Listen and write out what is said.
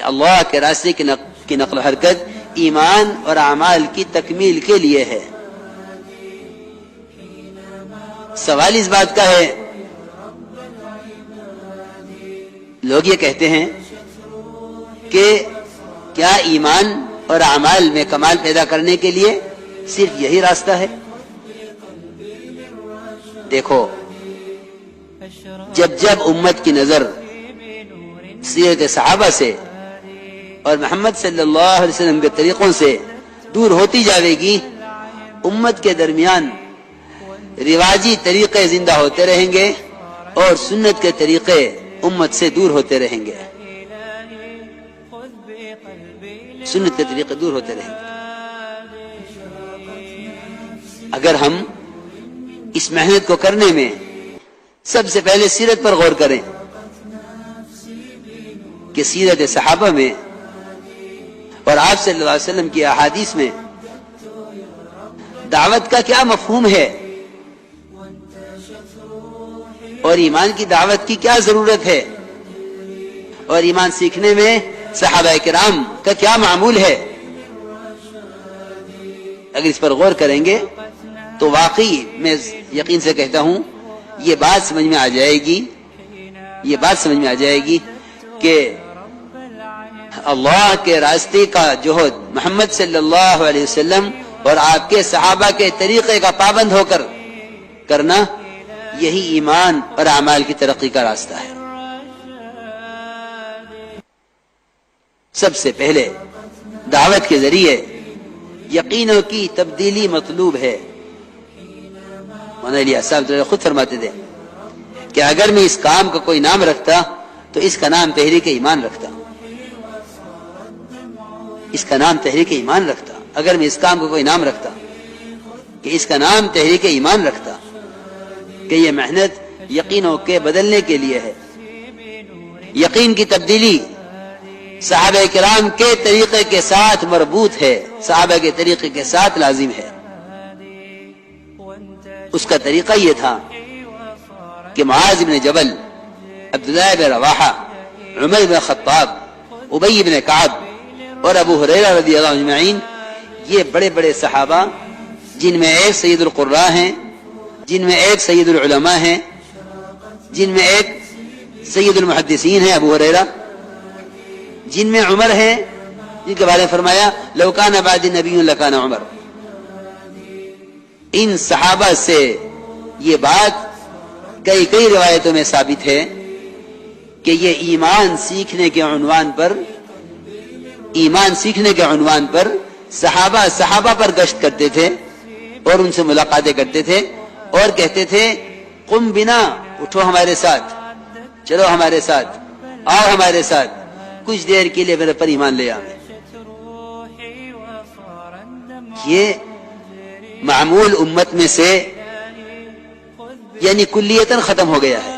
کہ اللہ کے راستے کی نقل و حرکت ایمان اور اعمال کی تکمیل کے لیے ہے۔ سوال اس بات کا ہے، لوگ یہ کہتے ہیں کہ کیا ایمان اور اعمال میں کمال پیدا کرنے کے لیے صرف یہی راستہ ہے؟ دیکھو، جب امت کی نظر سیرت صحابہ سے اور محمد صلی اللہ علیہ وسلم کے طریقوں سے دور ہوتی جاوے گی، امت کے درمیان رواجی طریقے زندہ ہوتے رہیں گے اور سنت کے طریقے امت سے دور ہوتے رہیں گے، سنت کے طریقے دور ہوتے رہیں گے۔ اگر ہم اس محنت کو کرنے میں سب سے پہلے سیرت پر غور کریں کہ سیرت صحابہ میں اور آپ صلی اللہ علیہ وسلم کی احادیث میں دعوت کا کیا مفہوم ہے اور ایمان کی دعوت کی کیا ضرورت ہے، اور ایمان سیکھنے میں صحابہ کرام کا کیا معمول ہے، اگر اس پر غور کریں گے تو واقعی میں یقین سے کہتا ہوں یہ بات سمجھ میں آ جائے گی کہ اللہ کے راستے کا جہد محمد صلی اللہ علیہ وسلم اور آپ کے صحابہ کے طریقے کا پابند ہو کر کرنا یہی ایمان اور اعمال کی ترقی کا راستہ ہے۔ سب سے پہلے دعوت کے ذریعے یقینوں کی تبدیلی مطلوب ہے۔ مولانا الیاس صاحب خود فرماتے تھے کہ اگر میں اس کام کا کوئی نام رکھتا تو اس کا نام تحریک ایمان رکھتا، اس کا نام تحریک ایمان رکھتا۔ اگر میں اس کام کو کوئی نام رکھتا کہ اس کا نام تحریک ایمان رکھتا، کہ یہ محنت یقینوں کے بدلنے کے لیے ہے، یقین کی تبدیلی صحابہ کرام کے طریقے کے ساتھ مربوط ہے، صحابہ کے طریقے کے ساتھ لازم ہے۔ اس کا طریقہ یہ تھا کہ معاذ بن جبل، عبداللہ بن رواحہ، عمر بن خطاب، ابی بن کعب اور ابو ہریرہ رضی اللہ عنہ اجمعین، یہ بڑے بڑے صحابہ جن میں ایک سید القراء ہیں، جن میں ایک سید العلماء ہیں، جن میں ایک سید المحدثین ہیں ابو ہریرہ، جن میں عمر ہیں جن کے بارے میں فرمایا لو کان بعد نبی لکان عمر۔ ان صحابہ سے یہ بات کئی روایتوں میں ثابت ہے کہ یہ ایمان سیکھنے کے عنوان پر صحابہ پر گشت کرتے تھے اور ان سے ملاقاتیں کرتے تھے اور کہتے تھے قم بنا، اٹھو ہمارے ساتھ، چلو ہمارے ساتھ، آؤ ہمارے ساتھ، کچھ دیر کے لیے میرے پر ایمان لے آئے۔ یہ معمول امت میں سے یعنی کلیتاً ختم ہو گیا ہے۔